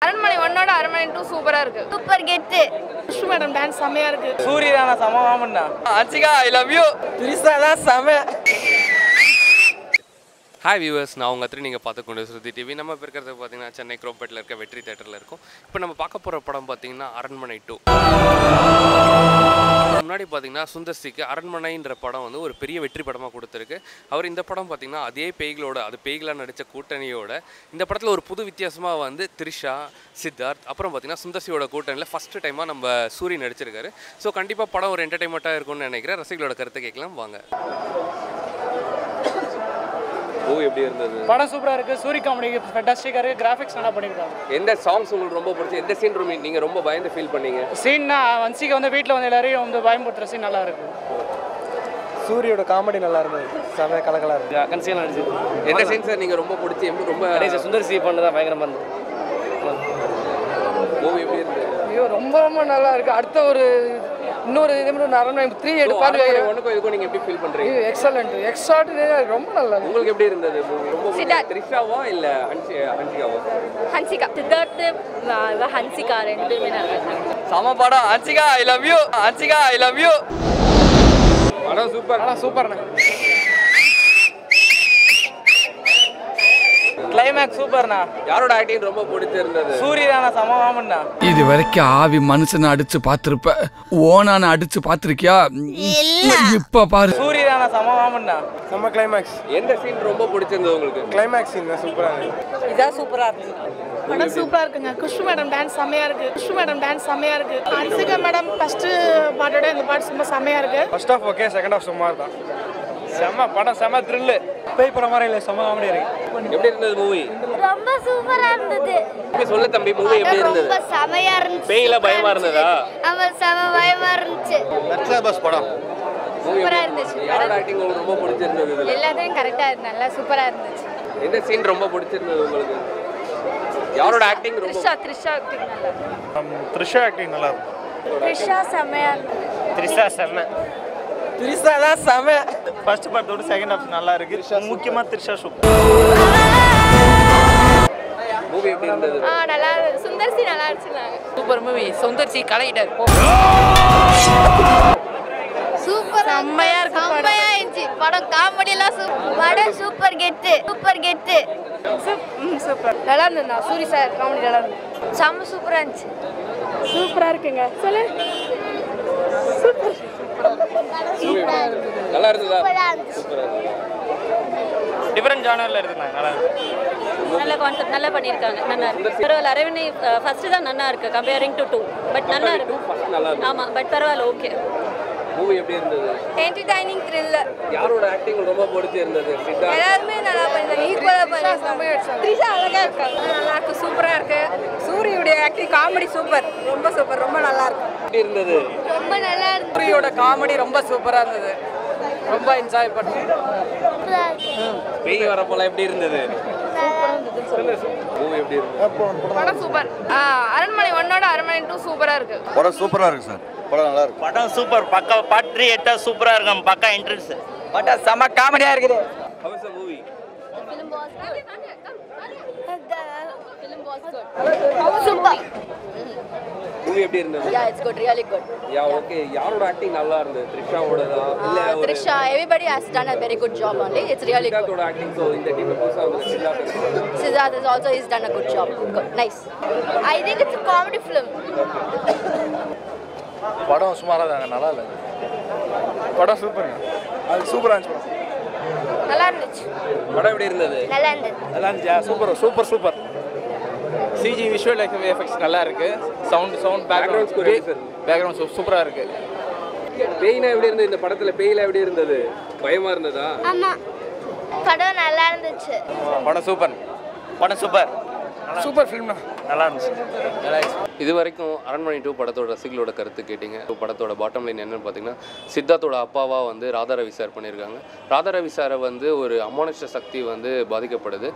அரண்மனை 1ஓட அரண்மனை 2 சூப்பரா இருக்கு. சூப்பர் கெத்து. குஷு மேடம் டான்ஸ் செமையா இருக்கு. சூரியரான சமமாமண்ணா. அச்சிகா ஐ லவ் யூ. திரிசாலா செம. ஹாய் வியூவர்ஸ், நான் உங்கள் அத்திரி நீங்கள் பார்த்து கொண்டு ஸ்ருதி டிவி. நம்ம இப்போ இருக்கிறது பார்த்தீங்கன்னா சென்னை குரோம்பேட்டில் இருக்க வெற்றி தேட்டரில் இருக்கும். இப்போ நம்ம பார்க்க போகிற படம் பார்த்தீங்கன்னா அரண்மனை 2. முன்னாடி பார்த்தீங்கன்னா சுந்தர் சிக்கு அரண்மனைன்ற படம் வந்து ஒரு பெரிய வெற்றி படமாக கொடுத்துருக்கு. அவர் இந்த படம் பார்த்தீங்கன்னா அதே பேய்களோட, அது பேய்களாக நடித்த கூட்டணியோட இந்த படத்தில் ஒரு புது வித்தியாசமாக வந்து த்ரிஷா, சித்தார்த், அப்புறம் பார்த்தீங்கன்னா சுந்தர்சியோட கூட்டணியில் ஃபஸ்ட்டு டைமாக நம்ம சூரி நடிச்சிருக்காரு. ஸோ கண்டிப்பாக படம் ஒரு என்டர்டைன்மெண்ட்டாக இருக்கும்னு நினைக்கிறேன். ரசிகளோட கருத்தை கேட்கலாம் வாங்க. எப்படி இருந்தது? படம் சூப்பரா இருக்கு. சூரி காமெடி ஃபேண்டாஸ்டிக்கா இருக்கு. கிராபிக்ஸ் நல்லா பண்ணிருக்காங்க. எந்த சாங்ஸ் உங்களுக்கு ரொம்ப பிடிச்சது? எந்த சீன் நீங்க ரொம்ப பயந்து ஃபீல் பண்ணீங்க? சீன்னா வன்சிகா வந்து வீட்ல வந்து எல்லாரையும் வந்து பயமுறுத்துற சீன் நல்லா இருக்கு. சூரியோட காமெடி நல்லா இருந்தது. செம கலகலா இருக்கு. கன்சியல் நடிச்சது. எந்த சீன் சார் நீங்க ரொம்ப பிடிச்சி? ரொம்ப சுந்தர் சி பண்ணதா பயங்கரமா இருந்தது. மூவி எப்படி இருந்தது? ஐயோ ரொம்ப நல்லா இருக்கு. அடுத்த ஒரு இன்னொரு அரண்மனை 3 எடுப்பாரு. ஒண்ணுக்கு இதுக்கு நீங்க எப்படி ஃபீல் பண்றீங்க? எக்ஸலென்ட், எக்ஸ்ட்ராடினரி, ரொம்ப நல்லா இருக்கு. உங்களுக்கு எப்படி இருந்தது மூவி? ரொம்ப த்ரிஷாவா இல்ல ஹன்சிகாவா? ஹன்சிகா. சித்தார்த் ஹன்சிகா ரெண்டு பேருமே நல்லா இருக்காங்க. சம படம். அச்சிகா ஐ லவ் யூ. அச்சிகா ஐ லவ் யூ. படம் சூப்பர். படம் சூப்பர்ண்ணே. கிளைமேக்ஸ் சூப்பர்ண்ணா. யாரோட ஆக்டிங் ரொம்ப பிடிச்சிருந்தது? சூரியரான சமமாமண்ணா. இது வரைக்கும் ஆவி மனுஷனை அடிச்சு பாத்திருப்ப, ஓனான அடிச்சு பாத்திருக்கியா? இப்ப பாரு. சூரியரான சமமாமண்ணா. செம கிளைமேக்ஸ். எந்த சீன் ரொம்ப பிடிச்சிருந்தது உங்களுக்கு? கிளைமேக்ஸ் சீன் சூப்பரா இருக்கு. இதான் சூப்பரா இருக்கு. படம் சூப்பரா இருக்குங்க. குஷு மேடம் டான்ஸ் செமையா இருக்கு. குஷு மேடம் டான்ஸ் செமையா இருக்கு. ஹன்சிகா மேடம் ஃபர்ஸ்ட் பாட்டோட இந்த பாட்டு ரொம்ப செமையா இருக்கு. First half okay, second half சுமார் தான். செம படம், செம த்ரில். பேய் படம் மாதிரி இல்லை, செம காமெடி இருக்கு. எப்படி இருந்தது மூவி? ரொம்ப சூப்பரா இருந்தது. சொல்லு தம்பி, மூவி எப்படி இருந்தது? ரொம்ப செமையா இருந்துச்சு. பேய்ல பயமா இருந்ததா? ஆமா, செம பயமா இருந்துச்சு. நட்சத்திர பஸ் படம் சூப்பரா இருந்துச்சு. யாரோட ஆக்டிங் உங்களுக்கு ரொம்ப பிடிச்சிருந்தது இதுல? எல்லாத்தையும் கரெக்டா இருந்துச்சு. நல்லா சூப்பரா இருந்துச்சு. எந்த சீன் ரொம்ப பிடிச்சிருந்தது உங்களுக்கு? யாரோட ஆக்டிங் ரொம்ப? த்ரிஷா ஆக்டிங் நல்லா இருக்கு. த்ரிஷா ஆக்டிங் நல்லா இருக்கு. த்ரிஷா செமையா இருக்கு. த்ரிஷா செம. திரிசாலா செம. ஃபர்ஸ்ட் பார்ட்டோட செகண்ட் ஆஃப் நல்லா இருக்கு. முக்கியமா த்ரிஷா சூப்பர். மூவி எப்படி இருந்தது? நல்லா இருக்கு. சுந்தர் சி நல்லா இருந்துச்சு. Super movie. சுந்தர் சி கலக்கிட்டார். சூப்பர் செம்மையா இருக்கு. செம்மையா இருந்துச்சு. படம் காமெடி எல்லாம் படம் சூப்பர் கெத்து. சூப்பர் கெத்து. சூப்பர் நல்லா இருந்தது. சூரி சார் காமெடி நல்லா இருந்தது. செம்ம சூப்பரா இருந்துச்சு. சூப்பரா இருக்குங்க. சொல்லு. நல்லா இருந்ததா? டிஃபரண்ட் ஜானர்ல இருக்குங்க. நல்லா இருக்கு. நல்ல கான்செப்ட் நல்லா பண்ணியிருக்காங்க. நல்லா இருக்கு. பரவாயில்ல. அரண்மனை ஃபர்ஸ்ட் தான் நல்லா இருக்கு கம்பேரிங் டு 2. பட் நல்லா இருக்கு. ஆமா, பட் பரவாயில்ல. ஓகே. மூவி எப்படி இருந்தது? Entertaining thriller. யாரோட ஆக்டிங் ரொம்ப பிடிச்சிருந்தது? சித்தார்த். எல்லாருமே நல்லா பண்ணிருக்காங்க. ஈக்குவலா பண்ணிருக்காங்க. த்ரிஷா அழகா இருக்காங்க. நல்லா இருக்கு. சூப்பரா இருக்கு. சூரியோட ஆக்டிங் காமெடி சூப்பர். ரொம்ப சூப்பர். ரொம்ப நல்லா இருக்கு. எப்படி இருந்தது? ரொம்ப நல்லா இருக்கு. சூரியோட காமெடி ரொம்ப சூப்பரா இருந்தது. ரொம்ப என்ஜாய் பண்ணேன். பேய் வரப்போல எப்படி இருந்தது? மூவி எப்படி இருந்தது? படம் சூப்பர். அரண்மனை 1ஓட அரண்மனை 2 சூப்பரா இருக்கு. படம் சூப்பரா இருக்கு சார். படம் நல்லா இருக்கு. படம் சூப்பர். பக்கா பார்ட் 3 எட்டா சூப்பரா இருக்கும். பக்கா என்ட்ரன்ஸ். படம் செம காமெடியா இருக்குது. How is the movie? Film was good. Film was good. Super. Movie எப்படி இருந்தது? Yeah, it's good. Really good. Yeah okay. யாரோட ஆக்டிங் நல்லா இருந்தது? த்ரிஷாவோடதா இல்ல Trisha, everybody has done a very good job only. It's really good. சித்தார்த்தோட acting? So இந்த team புதுசா வந்து Siddharth. Siddharth is also he's done a good job. Good. Nice. I think it's a comedy film. படம் சுமாரா தாங்க, நல்லா இல்லை. படம் சூப்பருங்க. அது சூப்பரா இருந்துச்சு. நல்லா இருந்துச்சு. படம் எப்படி இருந்தது? நல்லா இருந்தது. நல்லா இருந்துச்சு. Super super super. CG visual effects நல்லா இருக்கு. சவுண்ட் பேக்ரவுண்ட் ஸ்கோர் பேக்ரவுண்ட் சூப்பரா இருக்கு. பேய்னா எப்படி இருந்தது? இந்த படத்துல பேய்ல எப்படி இருந்தது? பயமா இருந்ததா? ஆமா. படம் நல்லா இருந்துச்சு. படம் சூப்பர். படம் சூப்பர். சூப்பர் ஃபிலிம்னா நல்லா இருந்துச்சு. இது வரைக்கும் அரண்மனை 2 படத்தோட ரசிகளோட கருத்து கேட்டிங்க. படத்தோட பாட்டம் லைன் என்னன்னு பார்த்தீங்கன்னா, சித்தார்த்தோட அப்பாவா வந்து ராதாரவி சார் பண்ணியிருக்காங்க. ராதாரவி சாரை வந்து ஒரு அமானுஷ்ய சக்தி வந்து பாதிக்கப்படுது.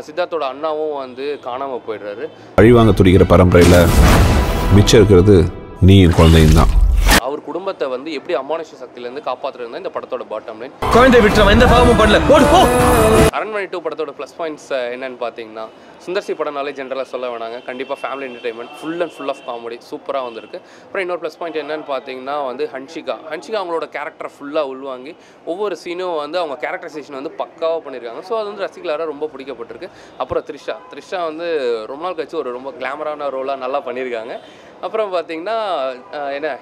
சித்தார்த்தோட அண்ணாவும் வந்து காணாமல் போயிடுறாரு. அழிவாங்க துடிக்கிற பரம்பரையில் மிச்சம் இருக்கிறது நீ என் குழந்தையும் தான். அவர் குடும்பத்தை வந்து எப்படி அமானுஷ சக்தியிலேருந்து காப்பாற்றுறது இந்த படத்தோட பாட்டம் லைன். குழந்தை விட்டுறவன் எந்த பாவமும் பண்ணல. அரண்மனை 2 படத்தோட ப்ளஸ் பாயிண்ட்ஸ் என்னன்னு பார்த்தீங்கன்னா, சுந்தர்சி படம்னாலே ஜென்ரலாக சொல்ல வேணாங்க, கண்டிப்பாக family entertainment, full and full of comedy சூப்பராக வந்திருக்கு. அப்புறம் இன்னொரு ப்ளஸ் பாயிண்ட் என்னன்னு பார்த்தீங்கன்னா வந்து ஹன்ஷிகா அவங்களோட கேரக்டரை ஃபுல்லாக உள்வாங்கி ஒவ்வொரு சீனும் வந்து அவங்க கேரக்டரைசேஷன் வந்து பக்காவாக பண்ணியிருக்காங்க. ஸோ அது வந்து ரசிகளாராக ரொம்ப பிடிக்கப்பட்டிருக்கு. அப்புறம் த்ரிஷா வந்து ரொம்ப நாள் கழிச்சு ஒரு ரொம்ப கிளாமரான ரோலாக நல்லா பண்ணியிருக்காங்க. அப்புறம் பார்த்தீங்கன்னா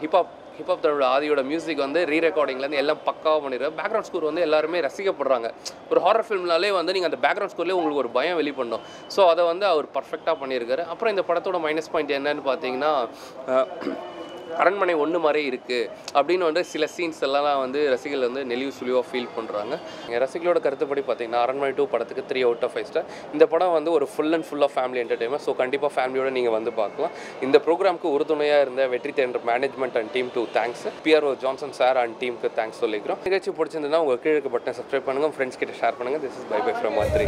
ஹிப்ஹாப் தன்னோட ஆதியோட மியூசிக் வந்து ரீரெக்கார்டிங்லேருந்து எல்லாம் பக்காவாக பண்ணிடுறாங்க. பேக்ரவுண்ட் ஸ்கோர் வந்து எல்லாருமே ரசிக்கப்படுறாங்க. ஒரு ஹாரர் ஃபிலிம்னாலே வந்து நீங்கள் அந்த பேக்ரவுண்ட் ஸ்கோர்லேயே உங்களுக்கு ஒரு பயம் வெளிப்படணும். ஸோ அதை வந்து அவர் பர்ஃபெக்டாக பண்ணியிருக்காரு. அப்புறம் இந்த படத்தோட மைனஸ் பாயிண்ட் என்னன்னு பார்த்தீங்கன்னா, அரண்மனை 1 மாதிரி இருக்குது அப்படின்னு வந்து சில சீன்ஸ் எல்லாம் வந்து ரசிகர்கள் வந்து நெளிவாக ஃபீல் பண்ணுறாங்க. எங்கள் ரசிகளோட கருத்துப்படி பார்த்தீங்கன்னா அரண்மனை 2 படத்துக்கு 3 out of 5 ஸ்டார். இந்த படம் வந்து ஒரு full and full of family entertainment. So கண்டிப்பாக ஃபேமிலியோட நீங்கள் வந்து பார்க்கலாம். இந்த ப்ரோக்ராமுக்கு உறுதுணையாக இருந்த வெற்றி theatre management and team thanks. PRO Johnson sir and டீமுக்கு தேங்க்ஸ் சொல்லிக்கிறோம். நிகழ்ச்சி பிடிச்சிருந்ததுன்னா உங்கள் கீழே பட்டனை சப்ஸ்கிரைப் பண்ணுங்கள், ஃப்ரெண்ட்ஸ் கிட்ட ஷேர் பண்ணுங்கள். This is bye from மத்ரி.